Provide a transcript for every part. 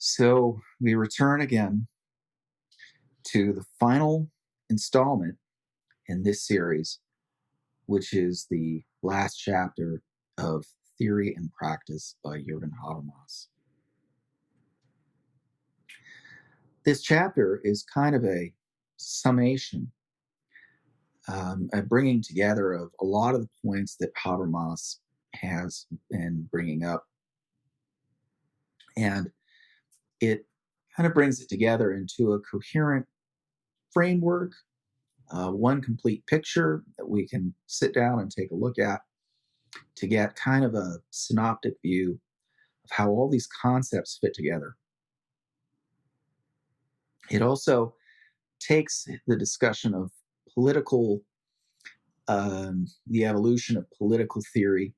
So we return again to the final installment in this series, which is the last chapter of Theory and Practice by Jürgen Habermas. This chapter is kind of a summation, a bringing together of a lot of the points that Habermas has been bringing up. And it kind of brings it together into a coherent framework, one complete picture that we can sit down and take a look at to get kind of a synoptic view of how all these concepts fit together. It also takes the discussion of political, the evolution of political theory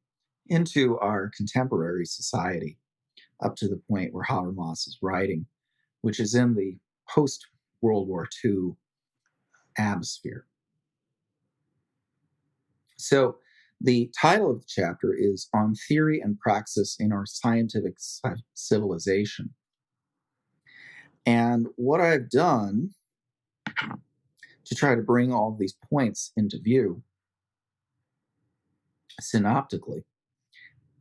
into our contemporary society, up to the point where Habermas is writing, which is in the post-World War II atmosphere. So the title of the chapter is On Theory and Praxis in Our Scientific Civilization. And what I've done to try to bring all of these points into view synoptically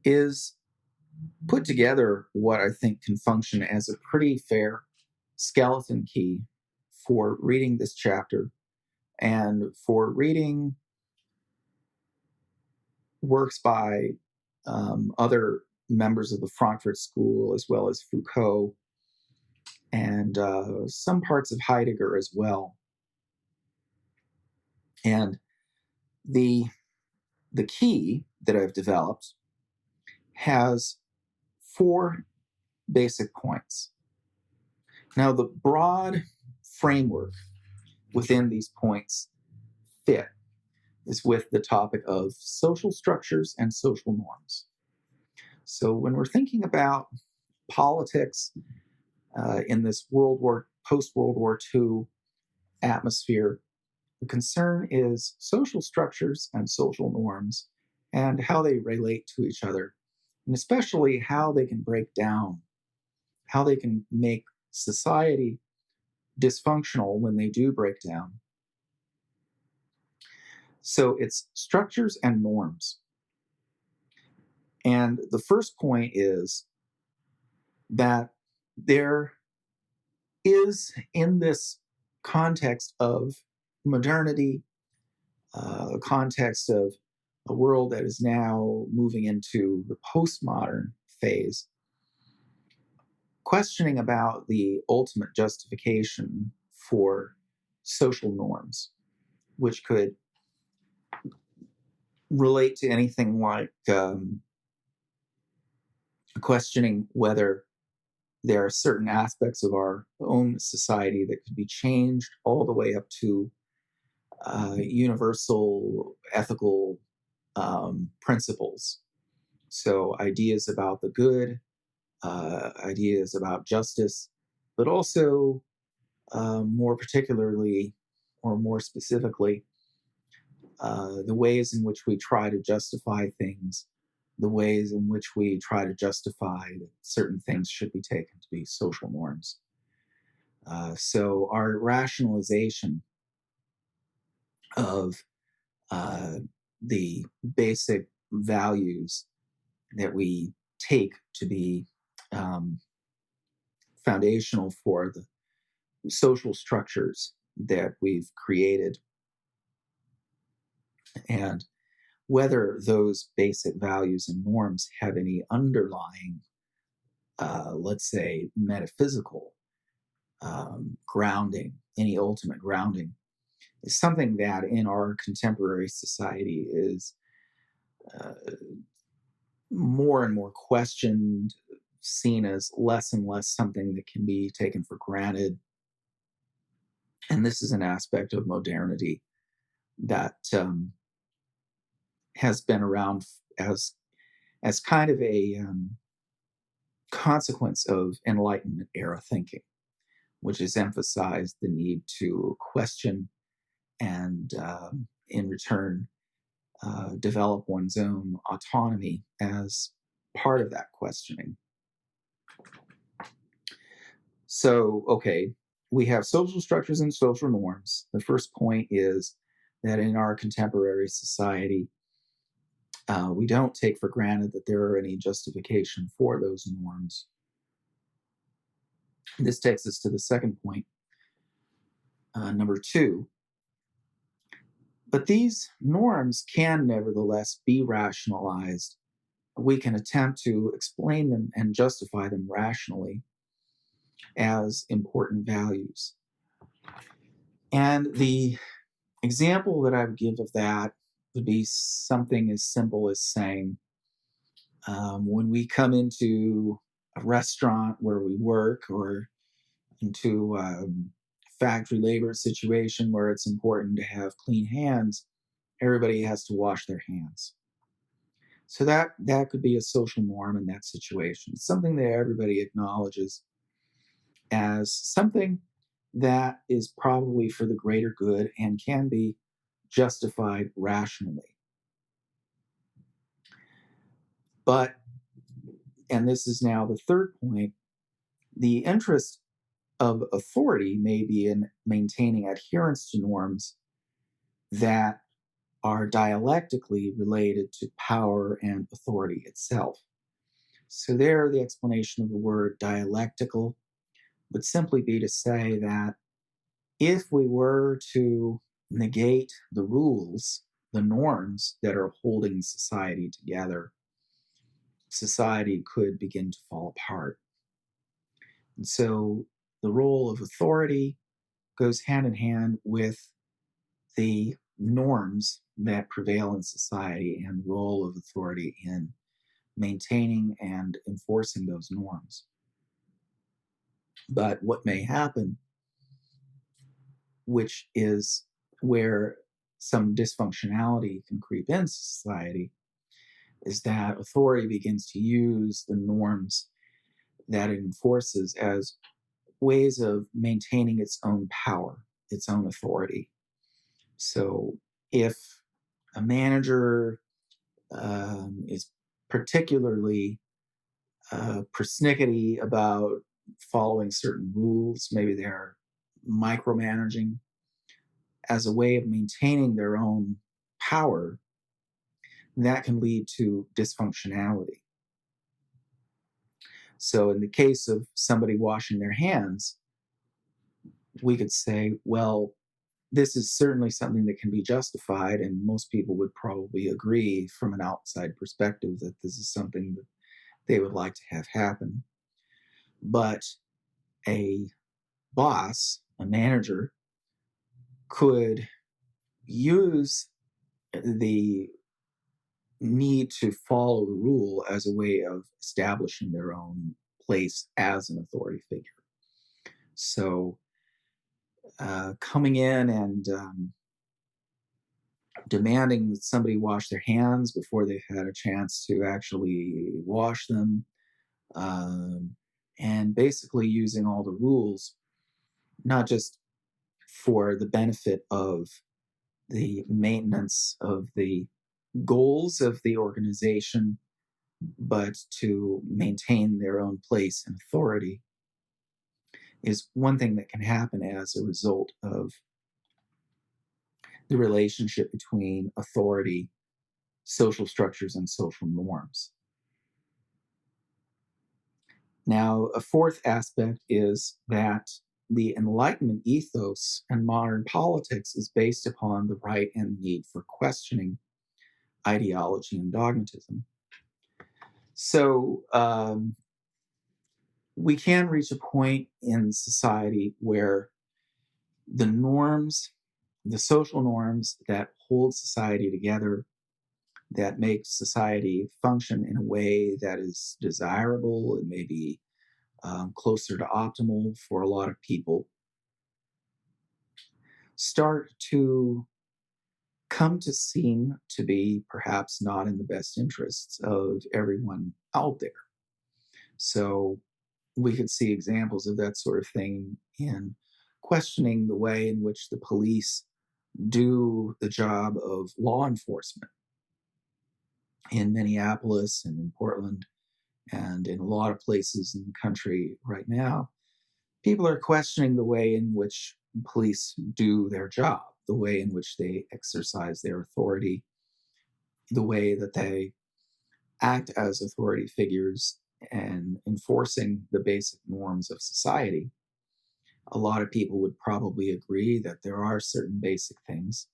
is put together what I think can function as a pretty fair skeleton key for reading this chapter and for reading works by other members of the Frankfurt School, as well as Foucault, and some parts of Heidegger as well. And the key that I've developed has 4 basic points. Now, the broad framework within these points fit is with the topic of social structures and social norms. So when we're thinking about politics in this post-World War II atmosphere, the concern is social structures and social norms and how they relate to each other, and especially how they can break down, how they can make society dysfunctional when they do break down. So it's structures and norms. And the first point is that there is, in this context of modernity, a context of a world that is now moving into the postmodern phase, questioning about the ultimate justification for social norms, which could relate to anything like questioning whether there are certain aspects of our own society that could be changed, all the way up to universal ethical principles. So ideas about the good, ideas about justice, but also more particularly or more specifically, the ways in which we try to justify things, the ways in which we try to justify that certain things should be taken to be social norms. So our rationalization of the basic values that we take to be foundational for the social structures that we've created, and whether those basic values and norms have any underlying, let's say, metaphysical grounding, any ultimate grounding, is something that in our contemporary society is more and more questioned, seen as less and less something that can be taken for granted. And this is an aspect of modernity that has been around as kind of a consequence of Enlightenment era thinking, which has emphasized the need to question and in return develop one's own autonomy as part of that questioning. So, okay, we have social structures and social norms. The first point is that in our contemporary society, we don't take for granted that there are any justification for those norms. This takes us to the second point, number 2. But these norms can nevertheless be rationalized. We can attempt to explain them and justify them rationally as important values. And the example that I would give of that would be something as simple as saying, when we come into a restaurant where we work, or into factory labor situation where it's important to have clean hands, everybody has to wash their hands. So that could be a social norm in that situation, something that everybody acknowledges as something that is probably for the greater good and can be justified rationally. But, and this is now the third point, the interest of authority may be in maintaining adherence to norms that are dialectically related to power and authority itself. So there, the explanation of the word dialectical would simply be to say that if we were to negate the rules, the norms that are holding society together, society could begin to fall apart. And so the role of authority goes hand in hand with the norms that prevail in society and the role of authority in maintaining and enforcing those norms. But what may happen, which is where some dysfunctionality can creep into society, is that authority begins to use the norms that it enforces as ways of maintaining its own power, its own authority. So if a manager is particularly persnickety about following certain rules, maybe they're micromanaging as a way of maintaining their own power, that can lead to dysfunctionality. So in the case of somebody washing their hands, we could say, well, this is certainly something that can be justified, and most people would probably agree from an outside perspective that this is something that they would like to have happen. But a boss, a manager, could use the need to follow the rule as a way of establishing their own place as an authority figure. So coming in and demanding that somebody wash their hands before they've had a chance to actually wash them, and basically using all the rules, not just for the benefit of the maintenance of the goals of the organization, but to maintain their own place and authority, is one thing that can happen as a result of the relationship between authority, social structures, and social norms. Now, a fourth aspect is that the Enlightenment ethos and modern politics is based upon the right and need for questioning ideology and dogmatism. So we can reach a point in society where the norms, the social norms that hold society together, that make society function in a way that is desirable and maybe closer to optimal for a lot of people, start to come to seem to be perhaps not in the best interests of everyone out there. So we could see examples of that sort of thing in questioning the way in which the police do the job of law enforcement in Minneapolis and in Portland and in a lot of places in the country right now. people are questioning the way in which police do their job, the way in which they exercise their authority, the way that they act as authority figures and enforcing the basic norms of society. A lot of people would probably agree that there are certain basic things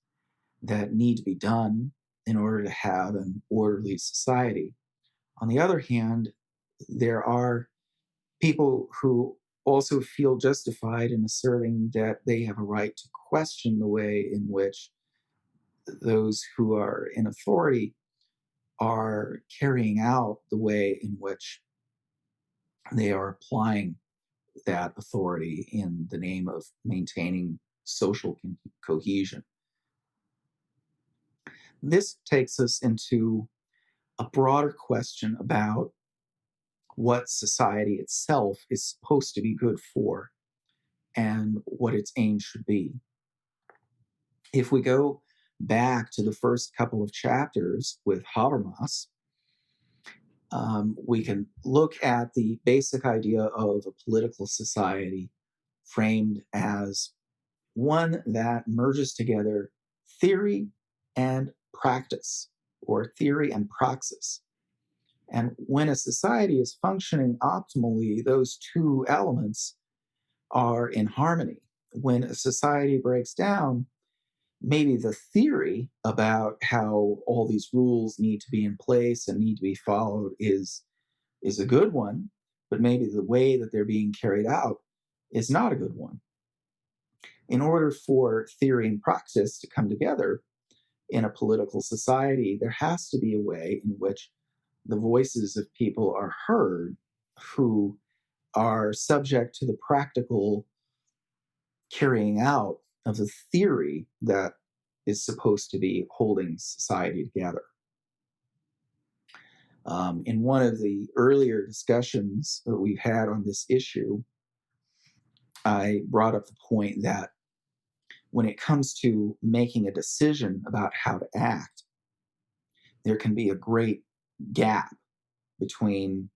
that need to be done in order to have an orderly society. On the other hand, there are people who also feel justified in asserting that they have a right to question the way in which those who are in authority are carrying out the way in which they are applying that authority in the name of maintaining social cohesion. This takes us into a broader question about what society itself is supposed to be good for and what its aim should be. If we go back to the first couple of chapters with Habermas, we can look at the basic idea of a political society framed as one that merges together theory and practice, or theory and praxis. And when a society is functioning optimally, those two elements are in harmony. When a society breaks down, maybe the theory about how all these rules need to be in place and need to be followed is a good one, but maybe the way that they're being carried out is not a good one. In order for theory and praxis to come together in a political society, there has to be a way in which the voices of people are heard who are subject to the practical carrying out of the theory that is supposed to be holding society together. In one of the earlier discussions that we've had on this issue, I brought up the point that when it comes to making a decision about how to act, there can be a great gap between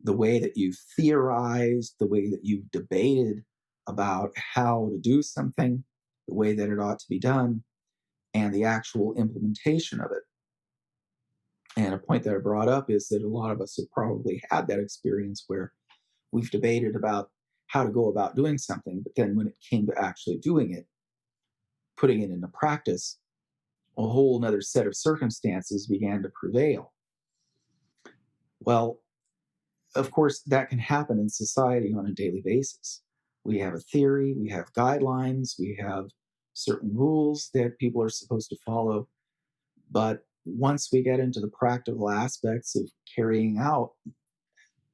the way that you've theorized, the way that you've debated about how to do something, the way that it ought to be done, and the actual implementation of it. And a point that I brought up is that a lot of us have probably had that experience where we've debated about how to go about doing something, but then when it came to actually doing it, putting it into practice, a whole other set of circumstances began to prevail. Well, of course, that can happen in society on a daily basis. We have a theory, we have guidelines, we have certain rules that people are supposed to follow. But once we get into the practical aspects of carrying out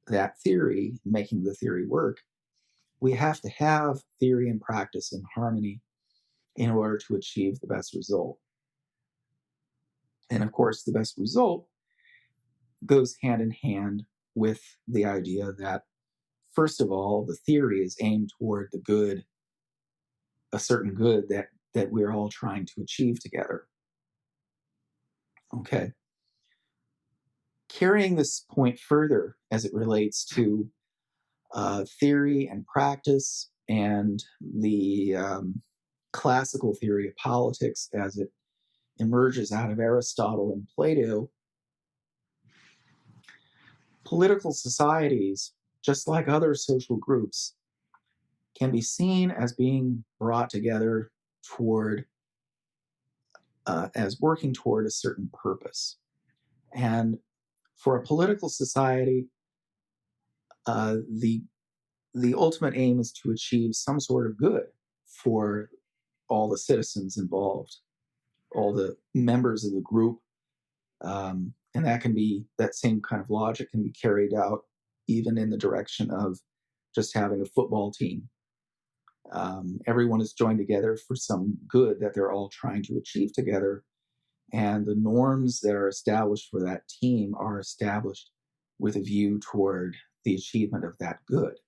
that theory, making the theory work, we have to have theory and practice in harmony in order to achieve the best result. And of course, the best result goes hand in hand with the idea that, first of all, the theory is aimed toward the good, a certain good that we're all trying to achieve together. Okay. Carrying this point further as it relates to theory and practice and the classical theory of politics as it emerges out of Aristotle and Plato, political societies, just like other social groups, can be seen as being brought together toward, as working toward a certain purpose. And for a political society, the ultimate aim is to achieve some sort of good for all the citizens involved, all the members of the group. And that same kind of logic can be carried out even in the direction of just having a football team. Everyone is joined together for some good that they're all trying to achieve together. And the norms that are established for that team are established with a view toward the achievement of that good.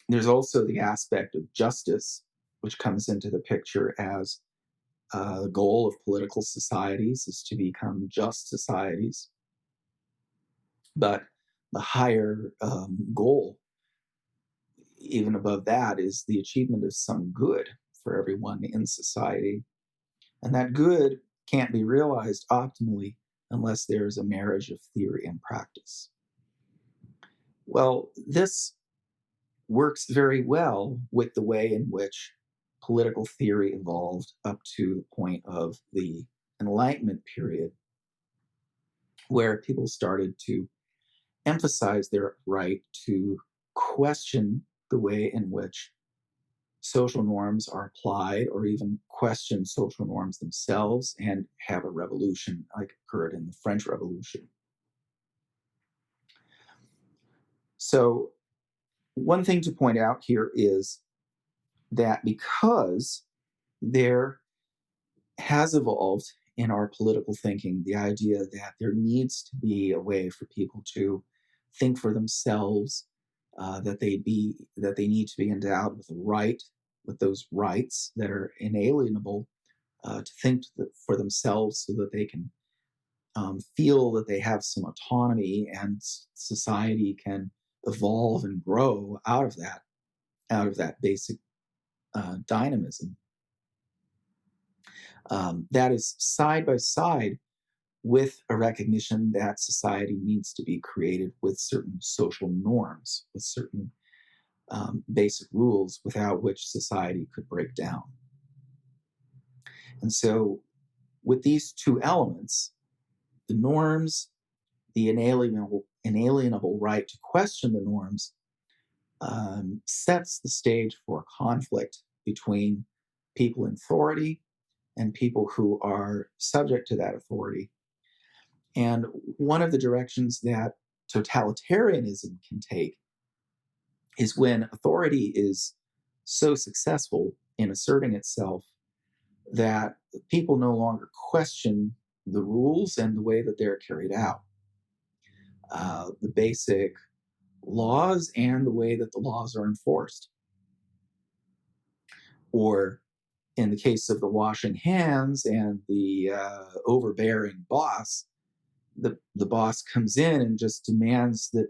There's also the aspect of justice, which comes into the picture as the goal of political societies is to become just societies. But the higher goal even above that is the achievement of some good for everyone in society. And that good can't be realized optimally unless there's a marriage of theory and practice. Well, this works very well with the way in which political theory evolved up to the point of the Enlightenment period, where people started to emphasize their right to question the way in which social norms are applied, or even question social norms themselves, and have a revolution like occurred in the French Revolution. So one thing to point out here is that because there has evolved in our political thinking the idea that there needs to be a way for people to think for themselves, that they need to be endowed with a right, with those rights that are inalienable, to think for themselves so that they can feel that they have some autonomy, and society can evolve and grow out of that basic dynamism. That is side by side with a recognition that society needs to be created with certain social norms, with certain basic rules without which society could break down. And so with these two elements, the norms, the inalienable right to question the norms, sets the stage for a conflict between people in authority and people who are subject to that authority. And one of the directions that totalitarianism can take is when authority is so successful in asserting itself that people no longer question the rules and the way that they're carried out, the basic laws and the way that the laws are enforced. Or in the case of the washing hands and the overbearing boss, the boss comes in and just demands that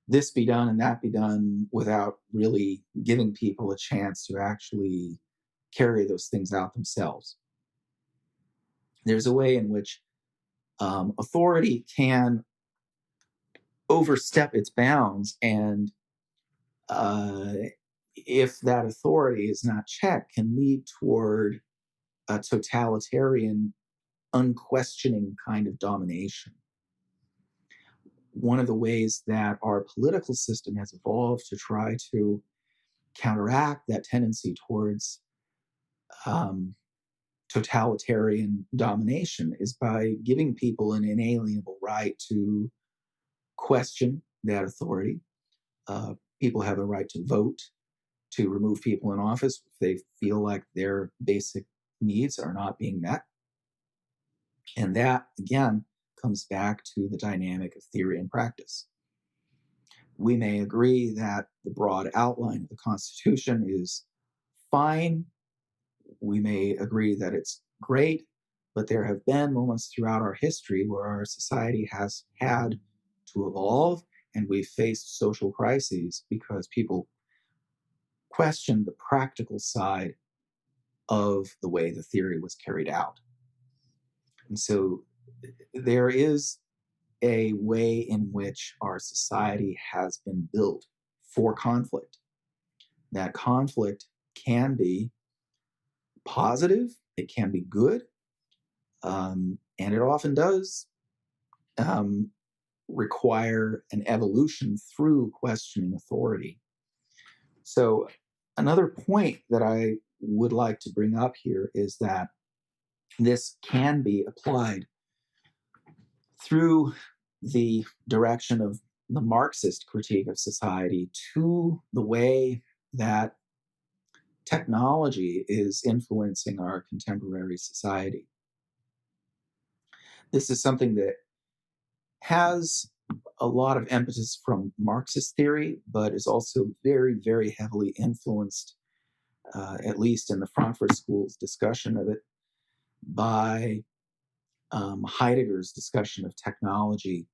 this be done and that be done without really giving people a chance to actually carry those things out themselves. There's a way in which authority can overstep its bounds, and if that authority is not checked, can lead toward a totalitarian, unquestioning kind of domination. One of the ways that our political system has evolved to try to counteract that tendency towards totalitarian domination is by giving people an inalienable right to question that authority. People have a right to vote, to remove people in office if they feel like their basic needs are not being met. And that, again, comes back to the dynamic of theory and practice. We may agree that the broad outline of the Constitution is fine. We may agree that it's great, but there have been moments throughout our history where our society has had to evolve, and we've faced social crises because people questioned the practical side of the way the theory was carried out. And so there is a way in which our society has been built for conflict. That conflict can be positive, it can be good, and it often does require an evolution through questioning authority. So another point that I would like to bring up here is that this can be applied through the direction of the Marxist critique of society to the way that technology is influencing our contemporary society. This is something that has a lot of emphasis from Marxist theory, but is also very, very heavily influenced, at least in the Frankfurt School's discussion of it, by Heidegger's discussion of technology.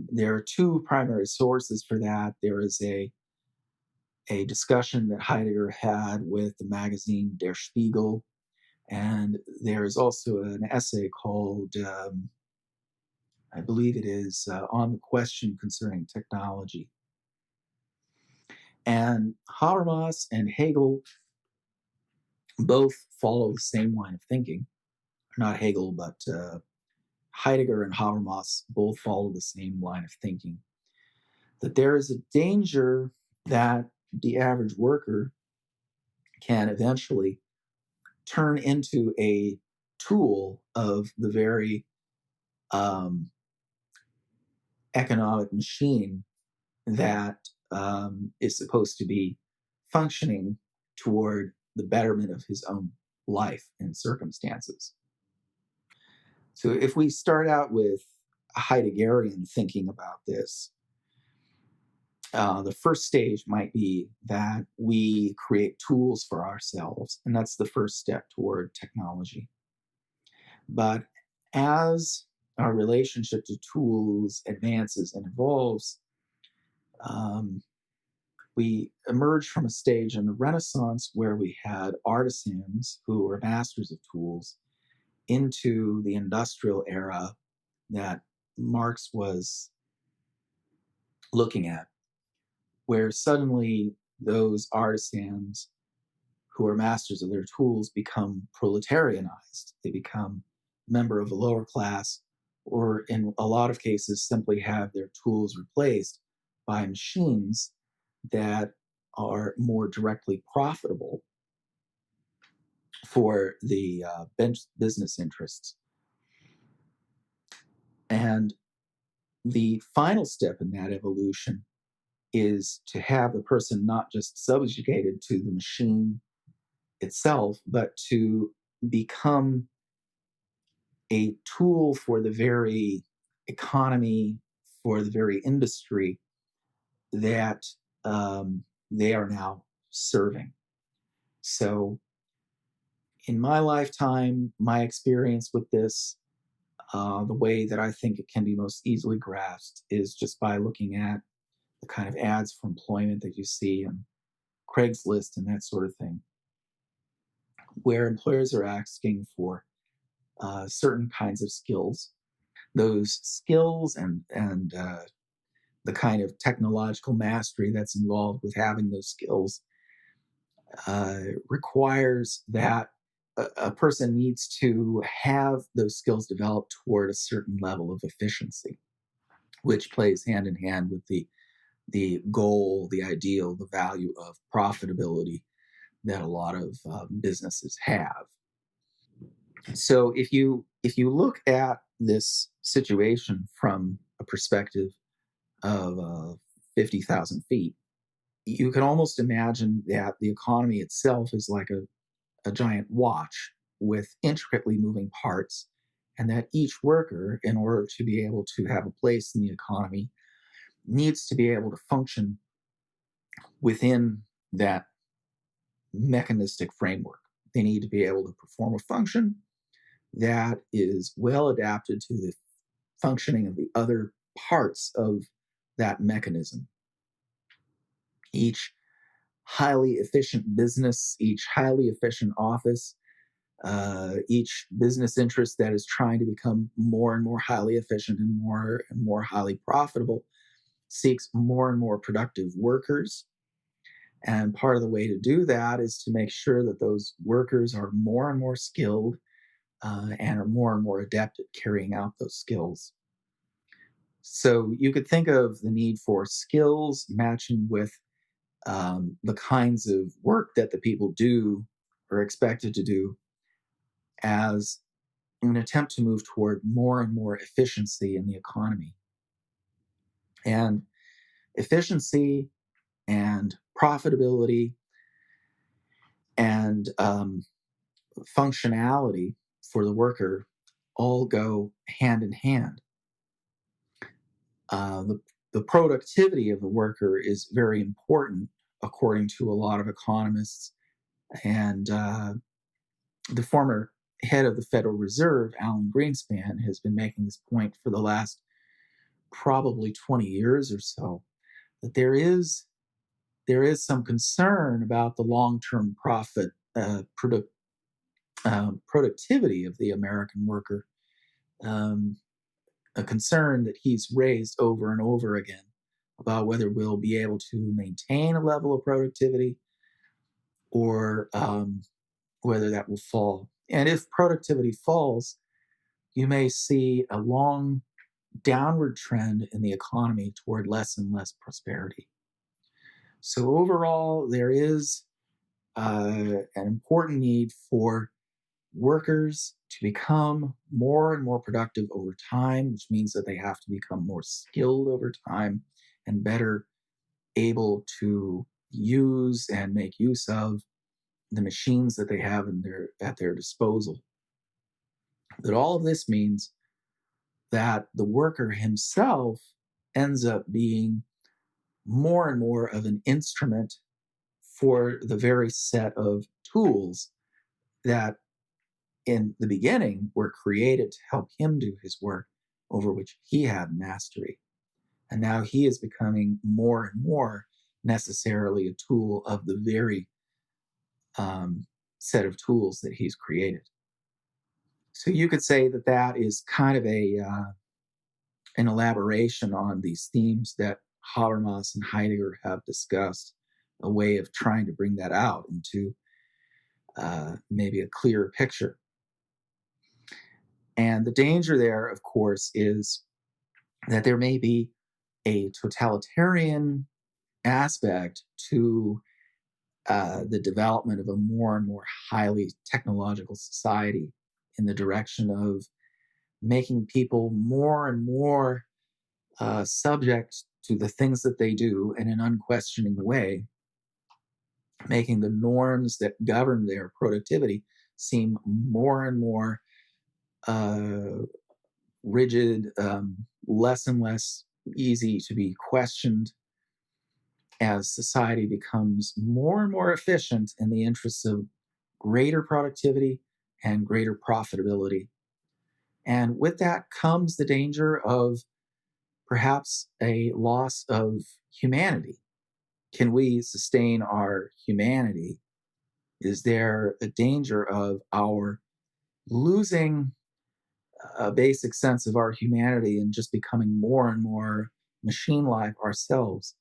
There are two primary sources for that. There is a a discussion that Heidegger had with the magazine Der Spiegel. And there's also an essay called, I believe it is, On the Question Concerning Technology. And Habermas and Hegel both follow the same line of thinking. Not Hegel, but Heidegger and Habermas both follow the same line of thinking. That there is a danger that the average worker can eventually turn into a tool of the very economic machine that is supposed to be functioning toward the betterment of his own life and circumstances. So if we start out with Heideggerian thinking about this, the first stage might be that we create tools for ourselves, and that's the first step toward technology. But as our relationship to tools advances and evolves, we emerge from a stage in the Renaissance where we had artisans who were masters of tools into the industrial era that Marx was looking at, where suddenly those artisans who are masters of their tools become proletarianized. They become a member of a lower class, or in a lot of cases, simply have their tools replaced by machines that are more directly profitable for the business interests. And the final step in that evolution is to have the person not just subjugated to the machine itself, but to become a tool for the very economy, for the very industry that they are now serving. So, in my lifetime, my experience with this, the way that I think it can be most easily grasped is just by looking at the kind of ads for employment that you see on Craigslist and that sort of thing, where employers are asking for certain kinds of skills. Those skills and the kind of technological mastery that's involved with having those skills requires that a person needs to have those skills developed toward a certain level of efficiency, which plays hand in hand with the goal, the ideal, the value of profitability that a lot of businesses have. So if you look at this situation from a perspective of 50,000 feet, you can almost imagine that the economy itself is like a giant watch with intricately moving parts, and that each worker, in order to be able to have a place in the economy, needs to be able to function within that mechanistic framework. They need to be able to perform a function that is well adapted to the functioning of the other parts of that mechanism. Each highly efficient business, each highly efficient office, each business interest that is trying to become more and more highly efficient and more highly profitable seeks more and more productive workers. And part of the way to do that is to make sure that those workers are more and more skilled and are more and more adept at carrying out those skills. So you could think of the need for skills matching with the kinds of work that the people do or expected to do as an attempt to move toward more and more efficiency in the economy. And efficiency and profitability and functionality for the worker all go hand in hand. The productivity of the worker is very important, according to a lot of economists. And the former head of the Federal Reserve, Alan Greenspan, has been making this point for the last probably 20 years or so, that there is there is some concern about the long-term productivity of the American worker, a concern that he's raised over and over again about whether we'll be able to maintain a level of productivity or whether that will fall. And if productivity falls, you may see a long downward trend in the economy toward less and less prosperity. So overall, there is an important need for workers to become more and more productive over time, which means that they have to become more skilled over time and better able to use and make use of the machines that they have at their disposal. But all of this means that the worker himself ends up being more and more of an instrument for the very set of tools that in the beginning were created to help him do his work over which he had mastery. And now he is becoming more and more necessarily a tool of the very set of tools that he's created. So you could say that that is kind of an elaboration on these themes that Habermas and Heidegger have discussed, a way of trying to bring that out into maybe a clearer picture. And the danger there, of course, is that there may be a totalitarian aspect to the development of a more and more highly technological society in the direction of making people more and more subject to the things that they do in an unquestioning way, making the norms that govern their productivity seem more and more rigid, less and less easy to be questioned as society becomes more and more efficient in the interests of greater productivity and greater profitability. And with that comes the danger of perhaps a loss of humanity. Can we sustain our humanity? Is there a danger of our losing a basic sense of our humanity and just becoming more and more machine-like ourselves?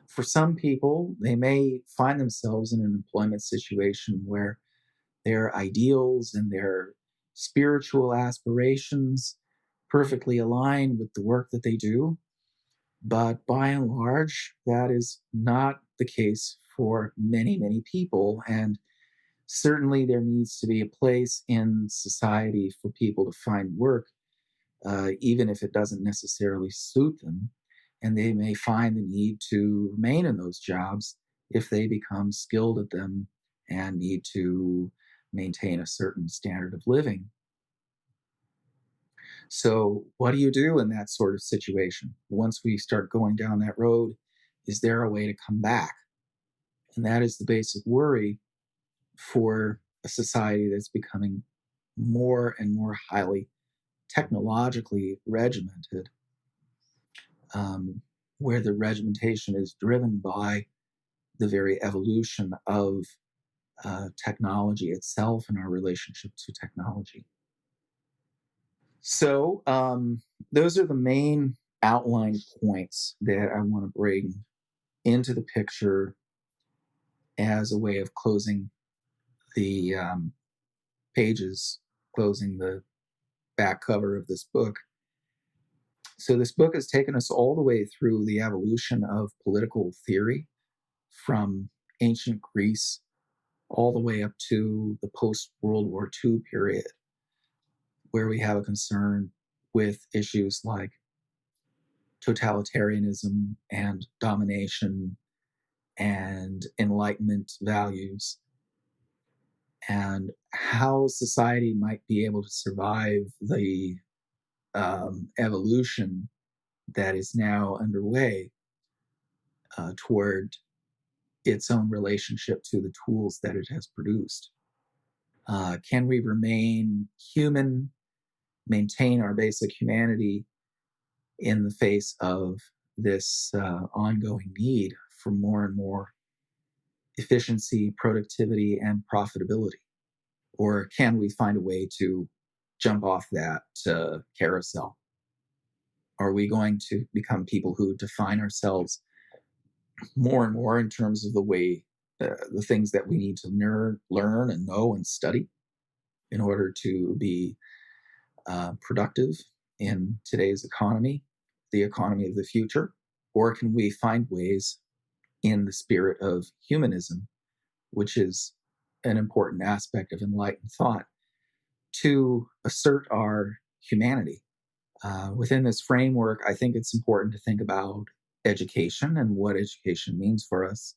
For some people, they may find themselves in an employment situation where their ideals and their spiritual aspirations perfectly align with the work that they do. But by and large, that is not the case for many, many people. And certainly there needs to be a place in society for people to find work, even if it doesn't necessarily suit them. And they may find the need to remain in those jobs if they become skilled at them and need to maintain a certain standard of living. So, what do you do in that sort of situation? Once we start going down that road, is there a way to come back? And that is the basic worry for a society that's becoming more and more highly technologically regimented, where the regimentation is driven by the very evolution of technology itself and our relationship to technology. So those are the main outline points that I want to bring into the picture as a way of closing the pages, closing the back cover of this book. So this book has taken us all the way through the evolution of political theory from ancient Greece all the way up to the post-World War II period, where we have a concern with issues like totalitarianism and domination and Enlightenment values, and how society might be able to survive the evolution that is now underway toward its own relationship to the tools that it has produced. Can we remain human, maintain our basic humanity in the face of this ongoing need for more and more efficiency, productivity, and profitability? Or can we find a way to jump off that carousel? Are we going to become people who define ourselves more and more in terms of the way, the things that we need to learn and know and study in order to be productive in today's economy, the economy of the future? Or can we find ways in the spirit of humanism, which is an important aspect of enlightened thought, to assert our humanity? Within this framework, I think it's important to think about education and what education means for us.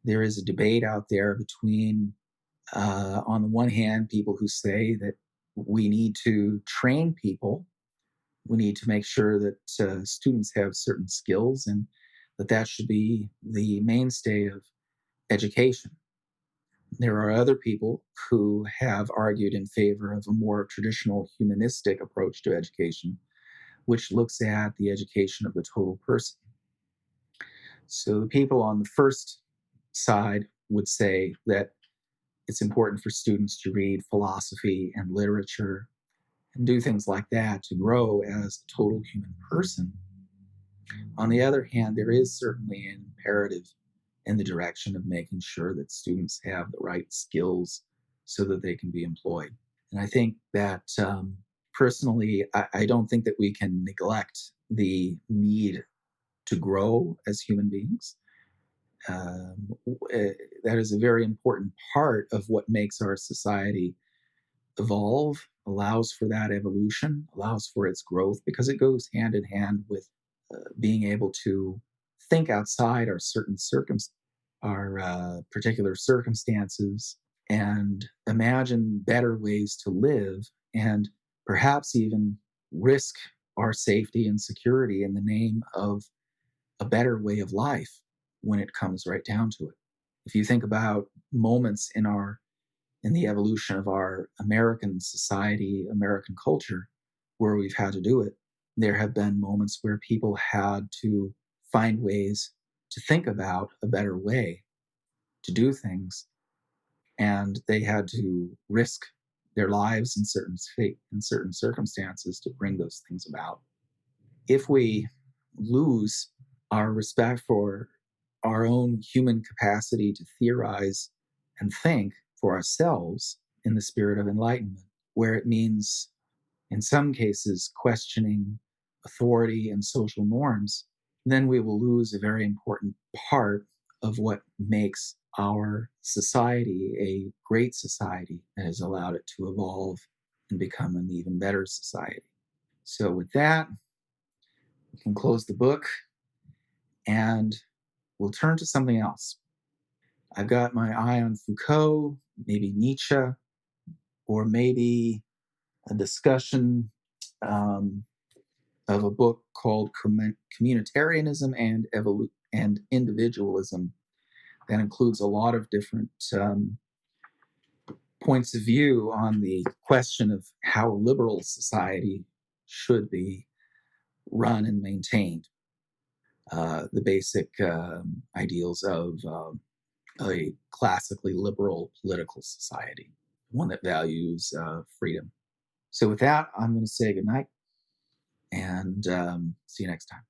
There is a debate out there between, on the one hand, people who say that we need to train people. We need to make sure that students have certain skills and that should be the mainstay of education. There are other people who have argued in favor of a more traditional humanistic approach to education, which looks at the education of the total person. So the people on the first side would say that it's important for students to read philosophy and literature and do things like that to grow as a total human person. On the other hand, there is certainly an imperative in the direction of making sure that students have the right skills so that they can be employed. And I think that personally, I don't think that we can neglect the need to grow as human beings. That is a very important part of what makes our society evolve, allows for that evolution, allows for its growth, because it goes hand in hand with being able to think outside our particular circumstances and imagine better ways to live, and perhaps even risk our safety and security in the name of a better way of life when it comes right down to it. If you think about moments in the evolution of our American society, American culture, where we've had to do it, there have been moments where people had to find ways to think about a better way to do things, and they had to risk their lives in certain circumstances to bring those things about. If we lose our respect for our own human capacity to theorize and think for ourselves in the spirit of enlightenment, where it means, in some cases, questioning authority and social norms, then we will lose a very important part of what makes our society a great society that has allowed it to evolve and become an even better society. So with that, we can close the book and we'll turn to something else. I've got my eye on Foucault, maybe Nietzsche, or maybe a discussion of a book called Communitarianism and Individualism that includes a lot of different points of view on the question of how a liberal society should be run and maintained. The basic ideals of a classically liberal political society, one that values freedom. So with that, I'm going to say goodnight and see you next time.